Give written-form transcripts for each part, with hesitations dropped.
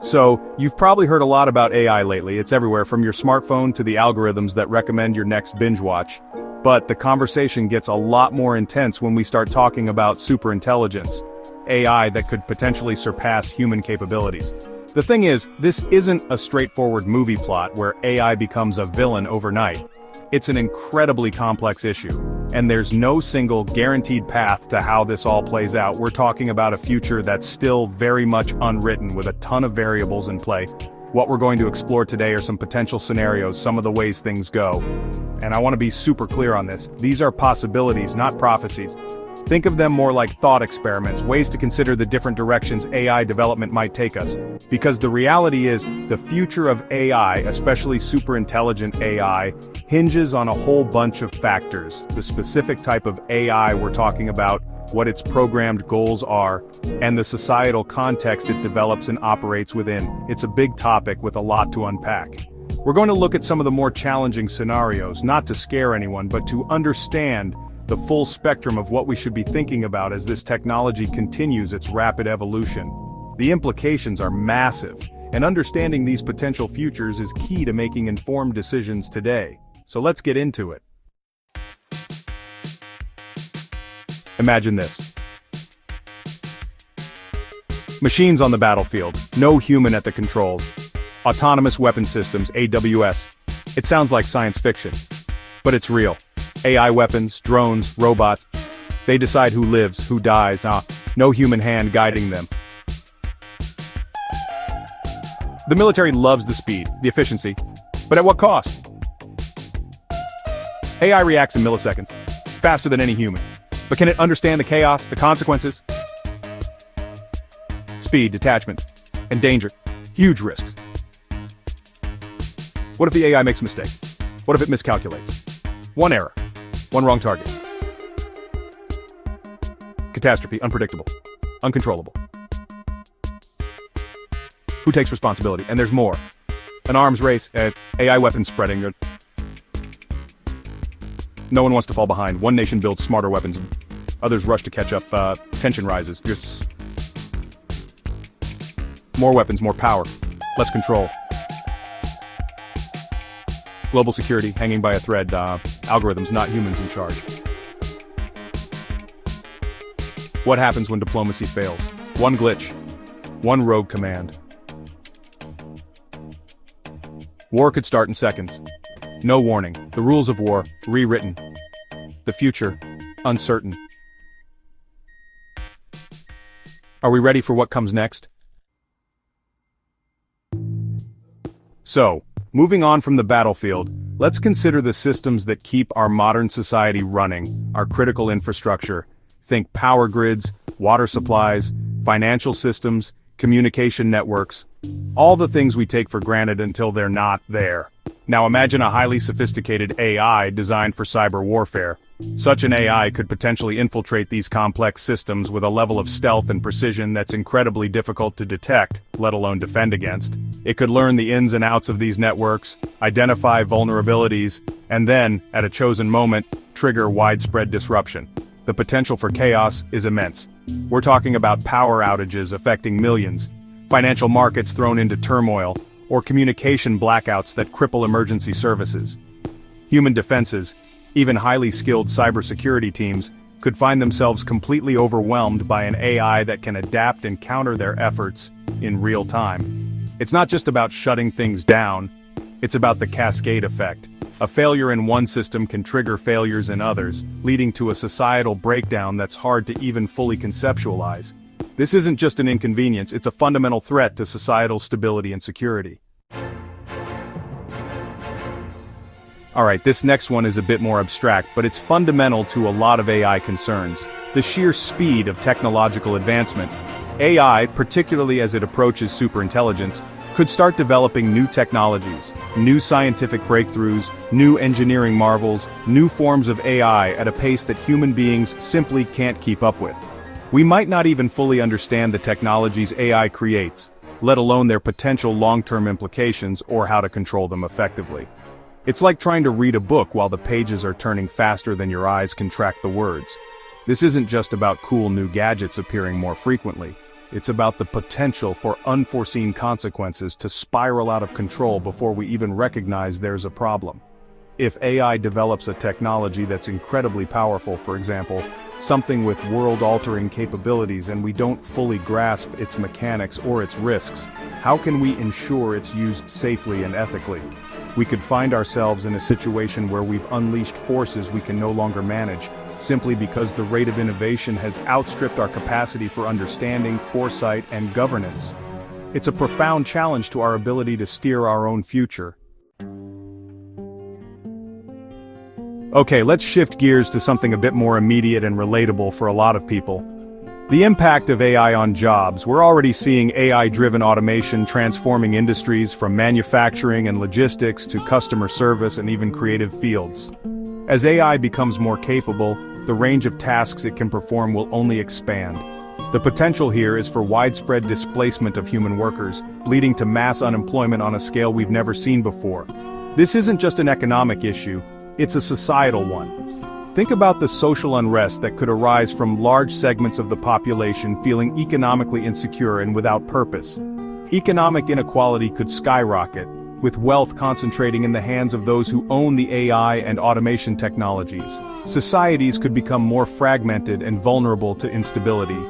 So, you've probably heard a lot about AI lately. It's everywhere, from your smartphone to the algorithms that recommend your next binge watch. But the conversation gets a lot more intense when we start talking about superintelligence, AI that could potentially surpass human capabilities. The thing is, this isn't a straightforward movie plot where AI becomes a villain overnight. It's an incredibly complex issue, and there's no single guaranteed path to how this all plays out. We're talking about a future that's still very much unwritten, with a ton of variables in play. What we're going to explore today are some potential scenarios, some of the ways things go. And I want to be super clear on this. These are possibilities, not prophecies. Think of them more like thought experiments, ways to consider the different directions AI development might take us. Because the reality is, the future of AI, especially superintelligent AI, hinges on a whole bunch of factors. The specific type of AI we're talking about, what its programmed goals are, and the societal context it develops and operates within. It's a big topic with a lot to unpack. We're going to look at some of the more challenging scenarios, not to scare anyone, but to understand the full spectrum of what we should be thinking about as this technology continues its rapid evolution. The implications are massive, and understanding these potential futures is key to making informed decisions today. So let's get into it. Imagine this. Machines on the battlefield, no human at the controls. Autonomous weapon systems, AWS. It sounds like science fiction, but it's real. AI weapons, drones, robots. They decide who lives, who dies, no human hand guiding them. The military loves the speed, the efficiency, but at what cost? AI reacts in milliseconds, faster than any human. But can it understand the chaos, the consequences? Speed, detachment, and danger. Huge risks. What if the AI makes a mistake? What if it miscalculates? One error. One wrong target. Catastrophe, unpredictable, uncontrollable. Who takes responsibility? And there's more. An arms race, AI weapons spreading. No one wants to fall behind. One nation builds smarter weapons. Others rush to catch up. Tension rises. More weapons, more power, less control. Global security, hanging by a thread, algorithms, not humans in charge. What happens when diplomacy fails? One glitch, one rogue command. War could start in seconds. No warning. The rules of war, rewritten. The future, uncertain. Are we ready for what comes next? So, moving on from the battlefield, let's consider the systems that keep our modern society running, our critical infrastructure. Think power grids, water supplies, financial systems, communication networks. All the things we take for granted until they're not there. Now imagine a highly sophisticated AI designed for cyber warfare. Such an AI could potentially infiltrate these complex systems with a level of stealth and precision that's incredibly difficult to detect, let alone defend against. It could learn the ins and outs of these networks, identify vulnerabilities, and then, at a chosen moment, trigger widespread disruption. The potential for chaos is immense. We're talking about power outages affecting millions, financial markets thrown into turmoil, or communication blackouts that cripple emergency services. Human defenses, even highly skilled cybersecurity teams, could find themselves completely overwhelmed by an AI that can adapt and counter their efforts in real time. It's not just about shutting things down, it's about the cascade effect. A failure in one system can trigger failures in others, leading to a societal breakdown that's hard to even fully conceptualize. This isn't just an inconvenience, it's a fundamental threat to societal stability and security. Alright, this next one is a bit more abstract, but it's fundamental to a lot of AI concerns. The sheer speed of technological advancement. AI, particularly as it approaches superintelligence, could start developing new technologies, new scientific breakthroughs, new engineering marvels, new forms of AI at a pace that human beings simply can't keep up with. We might not even fully understand the technologies AI creates, let alone their potential long-term implications or how to control them effectively. It's like trying to read a book while the pages are turning faster than your eyes can track the words. This isn't just about cool new gadgets appearing more frequently. It's about the potential for unforeseen consequences to spiral out of control before we even recognize there's a problem. If AI develops a technology that's incredibly powerful, for example, something with world-altering capabilities, and we don't fully grasp its mechanics or its risks, how can we ensure it's used safely and ethically? We could find ourselves in a situation where we've unleashed forces we can no longer manage, simply because the rate of innovation has outstripped our capacity for understanding, foresight, and governance. It's a profound challenge to our ability to steer our own future. Okay, let's shift gears to something a bit more immediate and relatable for a lot of people. The impact of AI on jobs. We're already seeing AI-driven automation transforming industries from manufacturing and logistics to customer service and even creative fields. As AI becomes more capable, the range of tasks it can perform will only expand. The potential here is for widespread displacement of human workers, leading to mass unemployment on a scale we've never seen before. This isn't just an economic issue, it's a societal one. Think about the social unrest that could arise from large segments of the population feeling economically insecure and without purpose. Economic inequality could skyrocket, with wealth concentrating in the hands of those who own the AI and automation technologies. Societies could become more fragmented and vulnerable to instability.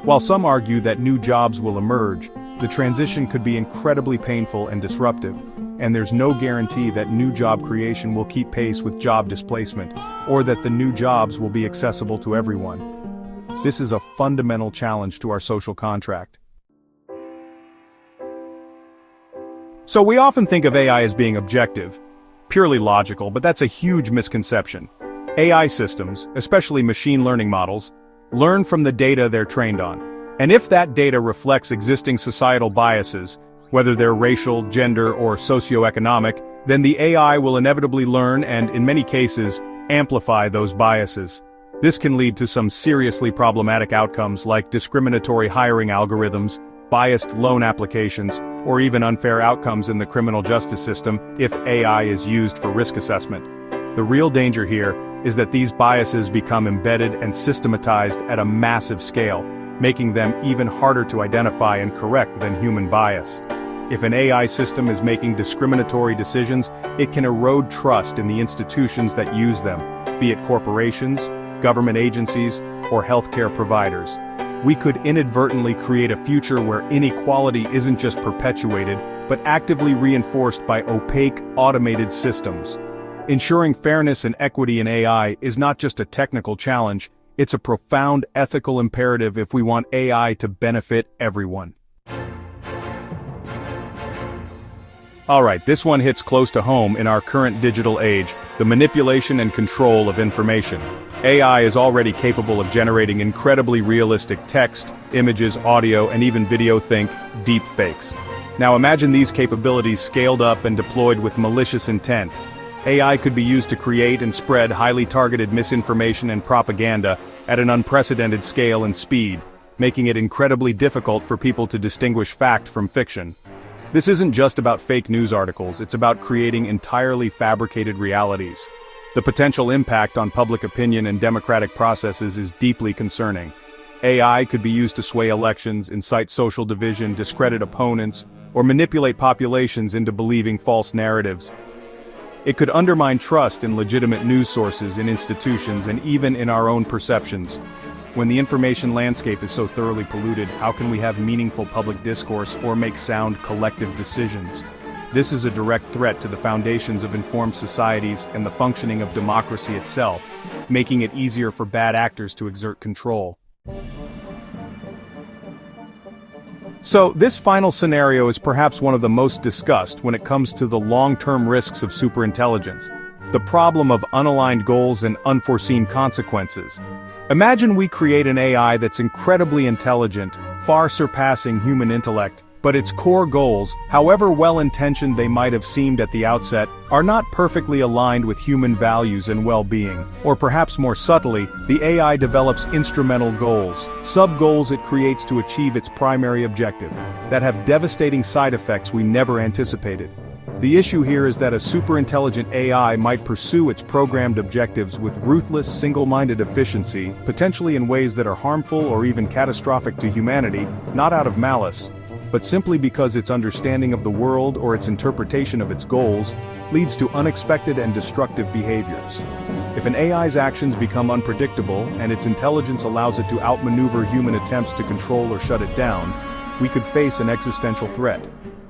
While some argue that new jobs will emerge, the transition could be incredibly painful and disruptive, and there's no guarantee that new job creation will keep pace with job displacement, or that the new jobs will be accessible to everyone. This is a fundamental challenge to our social contract. So we often think of AI as being objective, purely logical, but that's a huge misconception. AI systems, especially machine learning models, learn from the data they're trained on. And if that data reflects existing societal biases, whether they're racial, gender, or socioeconomic, then the AI will inevitably learn and, in many cases, amplify those biases. This can lead to some seriously problematic outcomes like discriminatory hiring algorithms, biased loan applications, or even unfair outcomes in the criminal justice system if AI is used for risk assessment. The real danger here is that these biases become embedded and systematized at a massive scale, making them even harder to identify and correct than human bias. If an AI system is making discriminatory decisions, it can erode trust in the institutions that use them, be it corporations, government agencies, or healthcare providers. We could inadvertently create a future where inequality isn't just perpetuated, but actively reinforced by opaque, automated systems. Ensuring fairness and equity in AI is not just a technical challenge, it's a profound ethical imperative if we want AI to benefit everyone. Alright, this one hits close to home in our current digital age, the manipulation and control of information. AI is already capable of generating incredibly realistic text, images, audio, and even video. Think deep fakes. Now imagine these capabilities scaled up and deployed with malicious intent. AI could be used to create and spread highly targeted misinformation and propaganda at an unprecedented scale and speed, making it incredibly difficult for people to distinguish fact from fiction. This isn't just about fake news articles, it's about creating entirely fabricated realities. The potential impact on public opinion and democratic processes is deeply concerning. AI could be used to sway elections, incite social division, discredit opponents, or manipulate populations into believing false narratives. It could undermine trust in legitimate news sources, in institutions, and even in our own perceptions. When the information landscape is so thoroughly polluted, how can we have meaningful public discourse or make sound collective decisions? This is a direct threat to the foundations of informed societies and the functioning of democracy itself, making it easier for bad actors to exert control. So, this final scenario is perhaps one of the most discussed when it comes to the long-term risks of superintelligence. The problem of unaligned goals and unforeseen consequences. Imagine we create an AI that's incredibly intelligent, far surpassing human intellect, but its core goals, however well-intentioned they might have seemed at the outset, are not perfectly aligned with human values and well-being. Or perhaps more subtly, the AI develops instrumental goals, sub-goals it creates to achieve its primary objective, that have devastating side effects we never anticipated. The issue here is that a superintelligent AI might pursue its programmed objectives with ruthless, single-minded efficiency, potentially in ways that are harmful or even catastrophic to humanity, not out of malice, but simply because its understanding of the world or its interpretation of its goals leads to unexpected and destructive behaviors. If an AI's actions become unpredictable and its intelligence allows it to outmaneuver human attempts to control or shut it down, we could face an existential threat.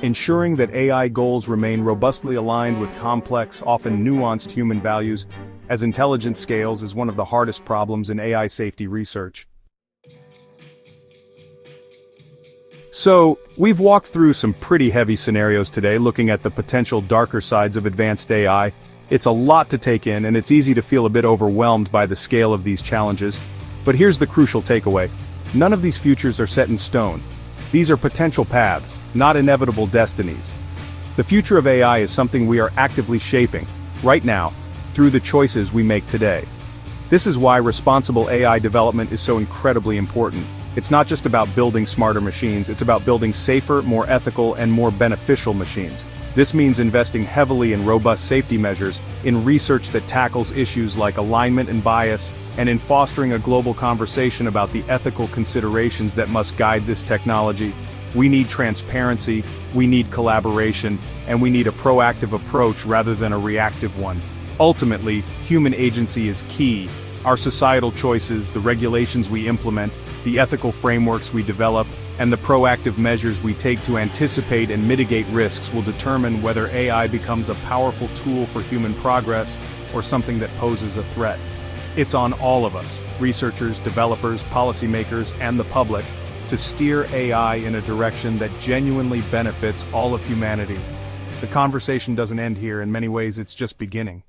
Ensuring that AI goals remain robustly aligned with complex, often nuanced human values as intelligence scales is one of the hardest problems in AI safety research. So, we've walked through some pretty heavy scenarios today looking at the potential darker sides of advanced AI. It's a lot to take in and it's easy to feel a bit overwhelmed by the scale of these challenges. But here's the crucial takeaway. None of these futures are set in stone. These are potential paths, not inevitable destinies. The future of AI is something we are actively shaping, right now, through the choices we make today. This is why responsible AI development is so incredibly important. It's not just about building smarter machines, it's about building safer, more ethical, and more beneficial machines. This means investing heavily in robust safety measures, in research that tackles issues like alignment and bias, and in fostering a global conversation about the ethical considerations that must guide this technology. We need transparency, we need collaboration, and we need a proactive approach rather than a reactive one. Ultimately, human agency is key. Our societal choices, the regulations we implement, the ethical frameworks we develop, and the proactive measures we take to anticipate and mitigate risks will determine whether AI becomes a powerful tool for human progress or something that poses a threat. It's on all of us, researchers, developers, policymakers, and the public, to steer AI in a direction that genuinely benefits all of humanity. The conversation doesn't end here. In many ways, it's just beginning.